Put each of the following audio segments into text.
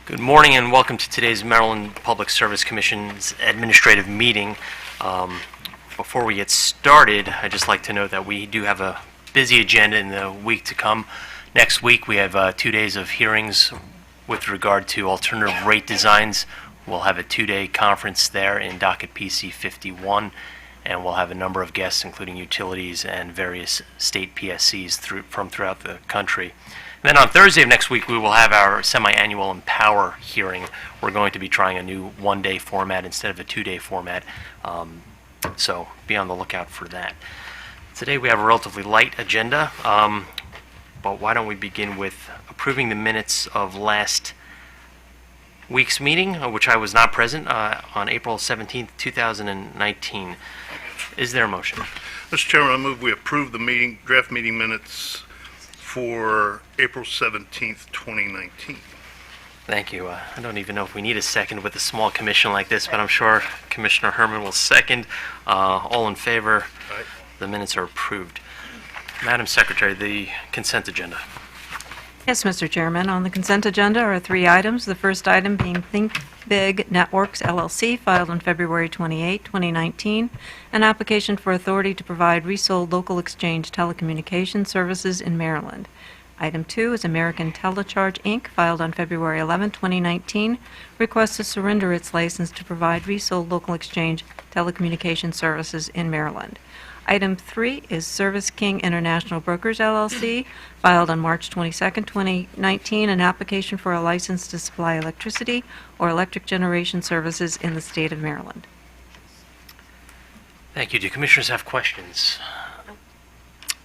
Good morning and welcome to today's Maryland Public Service Commission's administrative meeting. Before we get started, I'd just like to note that we do have a busy agenda in the week to come. Next week we have 2 days of hearings with regard to alternative rate designs. We'll have a 2-day conference there in docket PC 51, and we'll have a number of guests including utilities and various state PSCs from throughout the country. And then on Thursday of next week, we will have our semi-annual Empower hearing. We're going to be trying a new 1-day format instead of a 2-day format, so be on the lookout for that. Today we have a relatively light agenda, but why don't we begin with approving the minutes of last week's meeting, which I was not present, on April 17th, 2019. Is there a motion? Mr. Chairman, I move we approve the draft meeting minutes for April 17th, 2019. Thank you. I don't even know if we need a second with a small commission like this, but I'm sure Commissioner Herman will second. All in favor? Aye. The minutes are approved. Madam Secretary, the consent agenda. Yes, Mr. Chairman. On the consent agenda are 3 items. The first item being Think Big Networks, LLC, filed on February 28, 2019, an application for authority to provide resold local exchange telecommunication services in Maryland. Item 2 is American Telecharge, Inc., filed on February 11, 2019, requests to surrender its license to provide resold local exchange telecommunication services in Maryland. Item 3 is Service King International Brokers, LLC, filed on March 22, 2019, an application for a license to supply electricity or electric generation services in the state of Maryland. Thank you. Do commissioners have questions?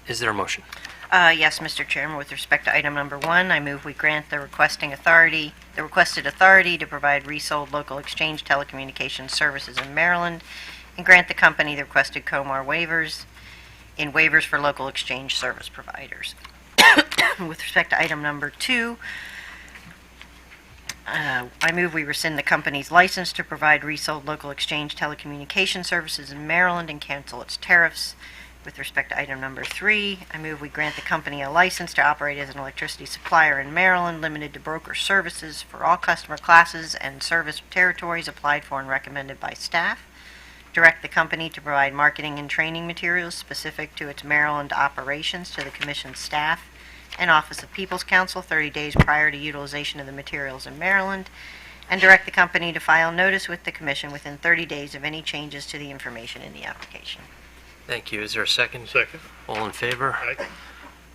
Is there a motion? Yes, Mr. Chairman. With respect to item number 1, I move we grant the requested authority to provide resold local exchange telecommunications services in Maryland, and grant the company the requested COMAR waivers for local exchange service providers. With respect to item number 2, I move we rescind the company's license to provide resold local exchange telecommunication services in Maryland and cancel its tariffs. With respect to item number 3, I move we grant the company a license to operate as an electricity supplier in Maryland, limited to broker services for all customer classes and service territories applied for and recommended by staff. Direct the company to provide marketing and training materials specific to its Maryland operations to the Commission's staff and Office of People's Counsel 30 days prior to utilization of the materials in Maryland, and direct the company to file notice with the Commission within 30 days of any changes to the information in the application. Thank you. Is there a second? Second. All in favor? Aye.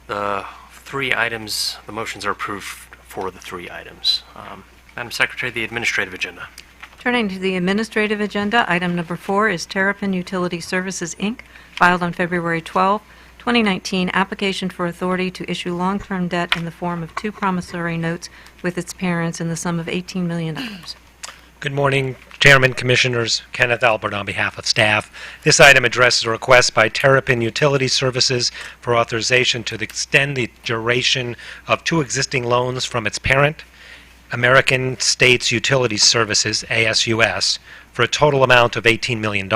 The 3 items, the motions are approved for the 3 items. Madam Secretary, the administrative agenda. Turning to the administrative agenda, item number 4 is Terrapin Utility Services, Inc., filed on February 12, 2019, application for authority to issue long-term debt in the form of 2 promissory notes with its parents in the sum of $18 million. Good morning, Chairman, Commissioners. Kenneth Albert on behalf of staff. This item addresses a request by Terrapin Utility Services for authorization to extend the duration of 2 existing loans from its parent, American States Utility Services, ASUS, for a total amount of $18 million.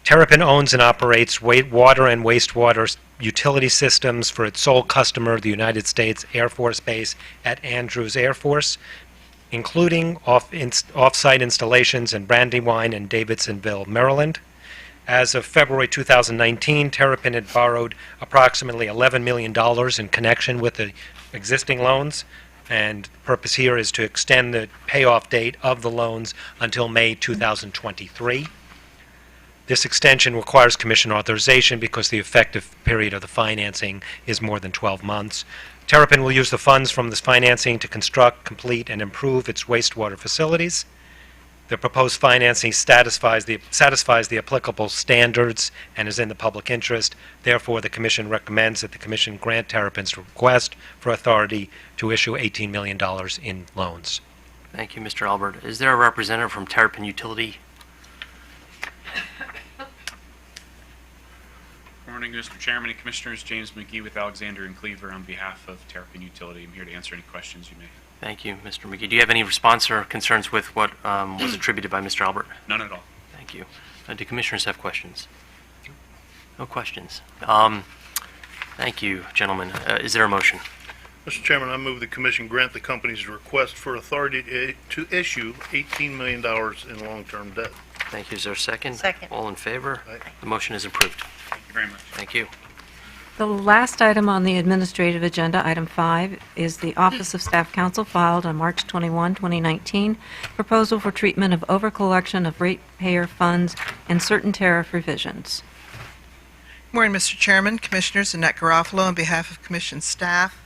Terrapin owns and operates water and wastewater utility systems for its sole customer, the United States Air Force Base at Andrews Air Force, including off-site installations in Brandywine and Davidsonville, Maryland. As of February 2019, Terrapin had borrowed approximately $11 million in connection with the existing loans, and the purpose here is to extend the payoff date of the loans until May 2023. This extension requires Commission authorization because the effective period of the financing is more than 12 months. Terrapin will use the funds from this financing to construct, complete, and improve its wastewater facilities. The proposed financing satisfies the applicable standards and is in the public interest. Therefore, the Commission recommends that the Commission grant Terrapin's request for authority to issue $18 million in loans. Thank you, Mr. Albert. Is there a representative from Terrapin Utility? Morning, Mr. Chairman and Commissioners. James McGee with Alexander and Cleaver on behalf of Terrapin Utility. I'm here to answer any questions you may have. Thank you, Mr. McGee. Do you have any response or concerns with what was attributed by Mr. Albert? None at all. Thank you. Do commissioners have questions? No questions. Thank you, gentlemen. Is there a motion? Mr. Chairman, I move the commission grant the company's request for authority to issue $18 million in long-term debt. Thank you. Is there a second? Second. All in favor? Aye. The motion is approved. Thank you very much. Thank you. The last item on the administrative agenda, item 5, is the Office of Staff Counsel filed on March 21, 2019, proposal for treatment of overcollection of ratepayer funds and certain tariff revisions. Morning, Mr. Chairman, Commissioners, Annette Garofalo on behalf of Commission staff.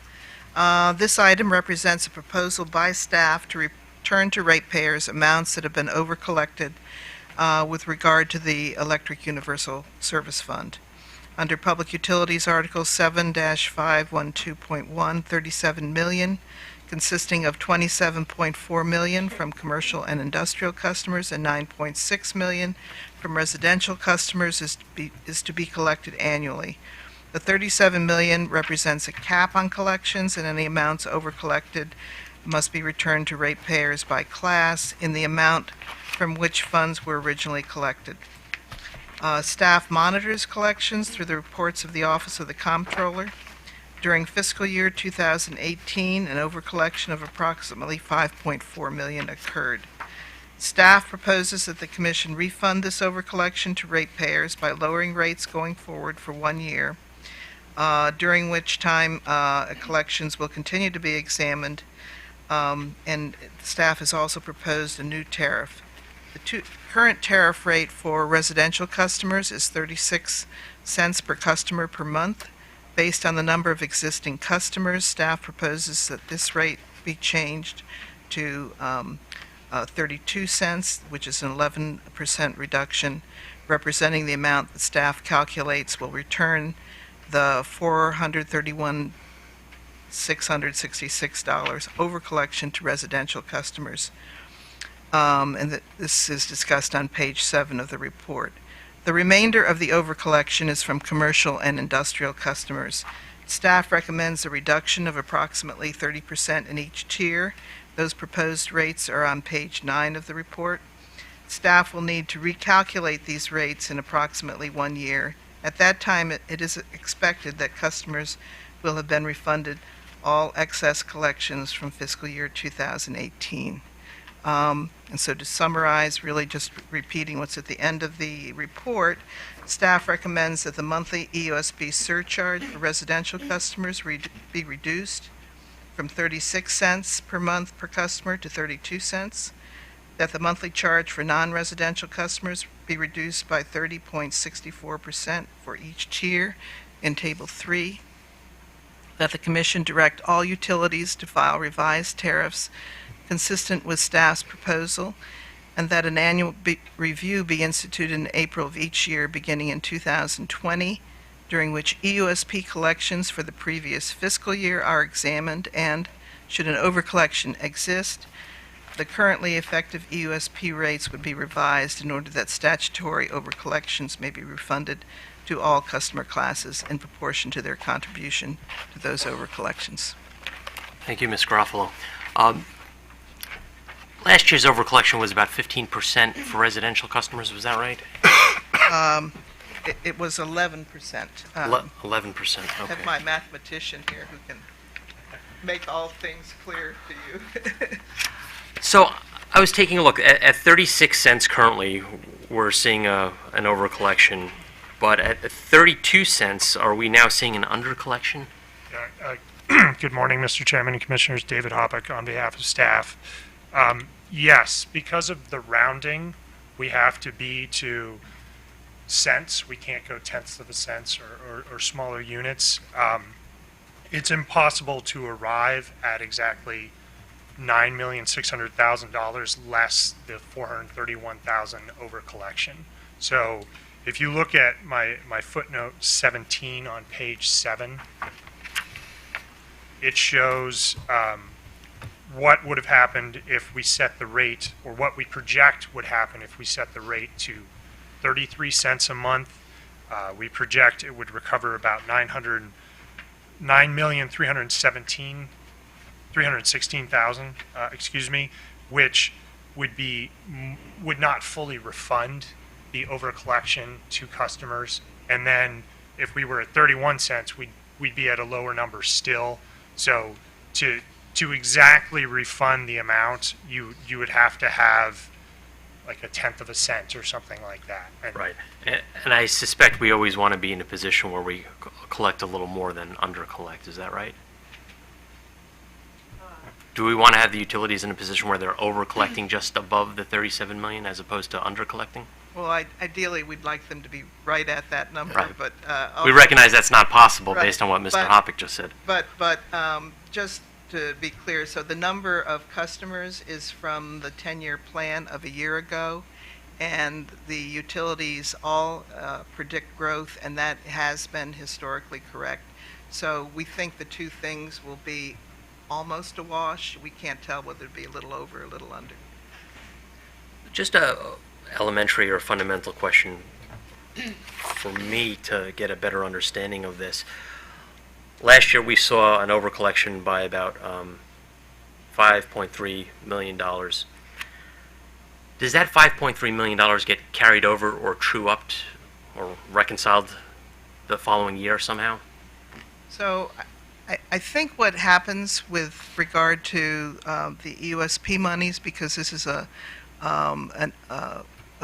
This item represents a proposal by staff to return to ratepayers amounts that have been overcollected with regard to the Electric Universal Service Fund. Under Public Utilities Article 7-512.1, $37 million, consisting of $27.4 million from commercial and industrial customers and $9.6 million from residential customers is to be collected annually. The $37 million represents a cap on collections, and any amounts overcollected must be returned to ratepayers by class in the amount from which funds were originally collected. Staff monitors collections through the reports of the Office of the Comptroller. During fiscal year 2018, an overcollection of approximately $5.4 million occurred. Staff proposes that the Commission refund this overcollection to ratepayers by lowering rates going forward for 1 year, during which time collections will continue to be examined, and staff has also proposed a new tariff. The current tariff rate for residential customers is 36 cents per customer per month. Based on the number of existing customers, staff proposes that this rate be changed to 32 cents, which is an 11% reduction, representing the amount that staff calculates will return the $431,666 over collection to residential customers. This is discussed on page 7 of the report. The remainder of the overcollection is from commercial and industrial customers. Staff recommends a reduction of approximately 30% in each tier. Those proposed rates are on page 9 of the report. Staff will need to recalculate these rates in approximately 1 year. At that time, it is expected that customers will have been refunded all excess collections from fiscal year 2018. And so to summarize, really just repeating what's at the end of the report, staff recommends that the monthly EUSB surcharge for residential customers be reduced from 36 cents per month per customer to 32 cents, that the monthly charge for non-residential customers be reduced by 30.64% for each tier in Table 3, that the Commission direct all utilities to file revised tariffs consistent with staff's proposal, and that an annual review be instituted in April of each year beginning in 2020, during which EUSP collections for the previous fiscal year are examined, and, should an overcollection exist, the currently effective EUSP rates would be revised in order that statutory overcollections may be refunded to all customer classes in proportion to their contribution to those overcollections. Thank you, Ms. Garofalo. Last year's overcollection was about 15% for residential customers. Was that right? It was 11%. 11%. I have Okay. my mathematician here who can make all things clear to you. So I was taking a look. At 36 cents currently, we're seeing an overcollection. But at 32 cents, are we now seeing an undercollection? Good morning, Mr. Chairman and Commissioners. David Hoppeck on behalf of staff. Yes, because of the rounding, we have to be to cents. We can't go tenths of a cent or smaller units. It's impossible to arrive at exactly $9,600,000 less the $431,000 over collection. So if you look at my footnote 17 on page 7, it shows what would have happened if we set the rate, or what we project would happen if we set the rate to 33 cents a month. We project it would recover about $9,316,000, which would not fully refund the overcollection to customers. And then if we were at 31 cents, we'd be at a lower number still. So to exactly refund the amount, you would have to have like a tenth of a cent or something like that. And Right. And I suspect we always want to be in a position where we collect a little more than under-collect. Is that right? Do we want to have the utilities in a position where they're over-collecting just above the 37 million as opposed to under-collecting? Well, ideally, we'd like them to be right at that number, Right. but. We recognize that's not possible Right, based on what Mr. but- Hoppick just said. But just to be clear, so the number of customers is from the 10-year plan of a year ago, and the utilities all predict growth, and that has been historically correct. So we think the two things will be almost a wash. We can't tell whether it'll be a little over or a little under. Just a elementary or fundamental question for me to get a better understanding of this. Last year, we saw an overcollection by about $5.3 million. Does that $5.3 million get carried over or true-upped or reconciled the following year somehow? So I think what happens with regard to the EUSP monies, because this is a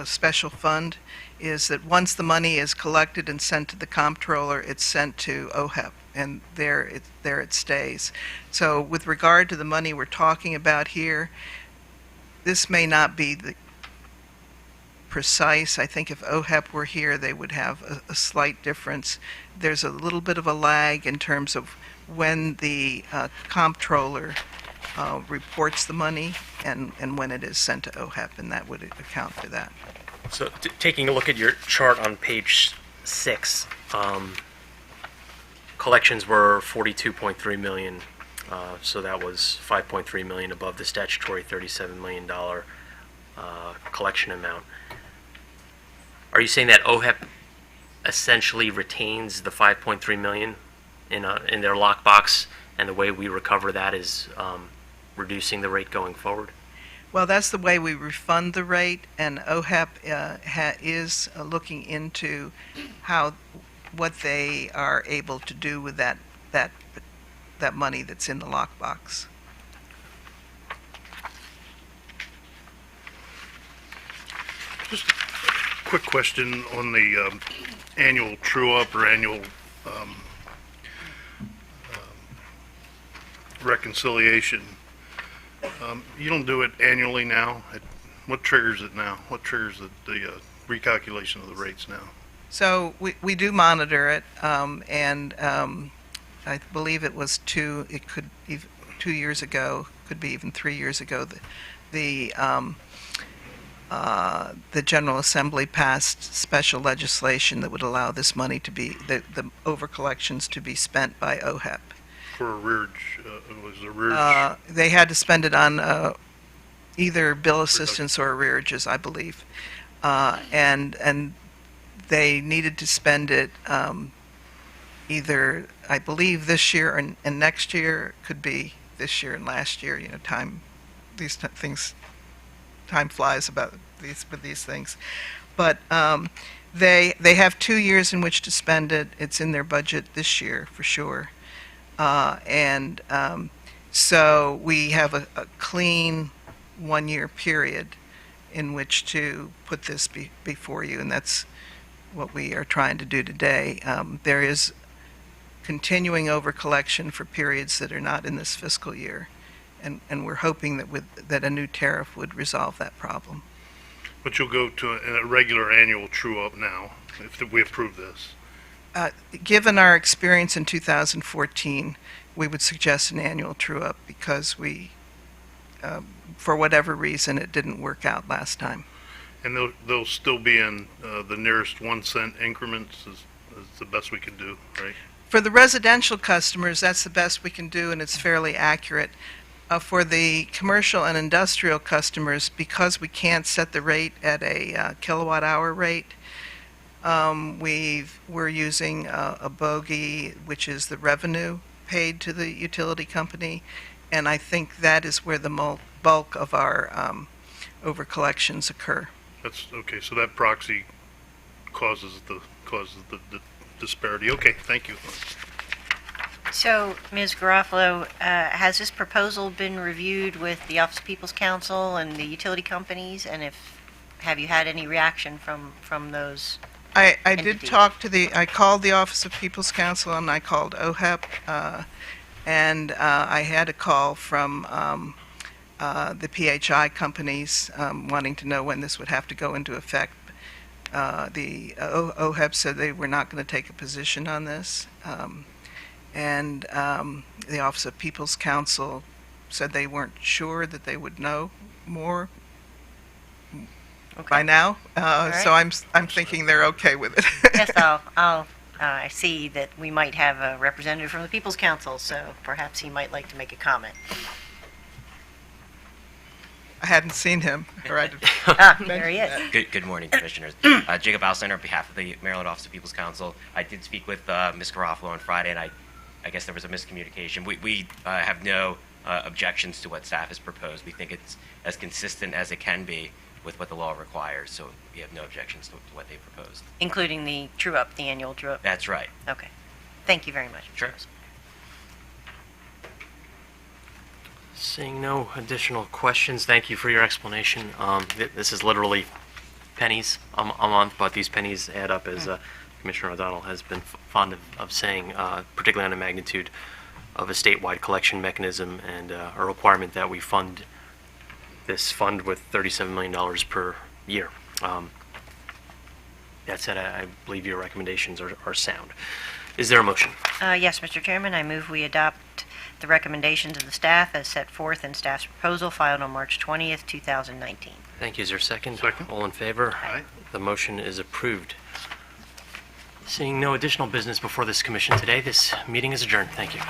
special fund, is that once the money is collected and sent to the comptroller, it's sent to OHEP, and there it stays. So with regard to the money we're talking about here, this may not be the precise. I think if OHEP were here, they would have a slight difference. There's a little bit of a lag in terms of when the comptroller reports the money and when it is sent to OHEP, and that would account for that. So taking a look at your chart on page 6, collections were 42.3 million, so that was 5.3 million above the statutory $37 million collection amount. Are you saying that OHEP essentially retains the 5.3 million in their lockbox, and the way we recover that is reducing the rate going forward? Well, that's the way we refund the rate, and OHEP is looking into what they are able to do with that money that's in the lockbox. Just a quick question on the annual true-up or annual reconciliation. You don't do it annually now? What triggers it now? What triggers the recalculation of the rates now? So we do monitor it, and I believe it was it could even 2 years ago, could be even 3 years ago, the General Assembly passed special legislation that would allow this money to be, the overcollections to be spent by OHEP. For arrearage, was arrearage? They had to spend it on either bill assistance or arrearages, I believe. And they needed to spend it either, I believe, this year and next year. Could be this year and last year. You know, time flies with these things. But they have 2 years in which to spend it. It's in their budget this year for sure. So we have a clean 1 year period in which to put this before you, and that's what we are trying to do today. There is continuing overcollection for periods that are not in this fiscal year, and we're hoping that a new tariff would resolve that problem. But you'll go to a regular annual true-up now, if we approve this. Given our experience in 2014, we would suggest an annual true-up because for whatever reason, it didn't work out last time. And they'll still be in the nearest 1 cent increments is the best we can do, right? For the residential customers, that's the best we can do, and it's fairly accurate. For the commercial and industrial customers, because we can't set the rate at a kilowatt-hour rate, we're using a bogey, which is the revenue paid to the utility company, and I think that is where the bulk of our overcollections occur. That's okay. So that proxy causes the disparity. Okay, thank you. So, Ms. Garofalo, has this proposal been reviewed with the Office of People's Counsel and the utility companies? And have you had any reaction from those? I did Entity. talk to I called the Office of People's Counsel and I called OHEP, and I had a call from the PHI companies wanting to know when this would have to go into effect. The OHEP said they were not going to take a position on this, and the Office of People's Counsel said they weren't sure that they would know more by now. So right. I'm thinking they're okay with it. Yes, I see that we might have a representative from the People's Counsel, so perhaps he might like to make a comment. I hadn't seen him, or I'd There he is. Good morning, Commissioners. Jacob Alcenter on behalf of the Maryland Office of People's Counsel. I did speak with Ms. Garofalo on Friday, and I guess there was a miscommunication. We have no objections to what staff has proposed. We think it's as consistent as it can be with what the law requires, so we have no objections to what they proposed. Including the true-up, the annual true-up? That's right. Okay. Thank you very much. Sure. Seeing no additional questions, thank you for your explanation. This is literally pennies a month, but these pennies add up, as Commissioner O'Donnell has been fond of saying, particularly on the magnitude of a statewide collection mechanism and a requirement that we fund this fund with $37 million per year. That said, I believe your recommendations are sound. Is there a motion? Yes, Mr. Chairman, I move we adopt the recommendations of the staff as set forth in staff's proposal filed on March 20th, 2019. Thank you. Is there a second? Second. All in favor? Aye. The motion is approved. Seeing no additional business before this commission today, this meeting is adjourned. Thank you.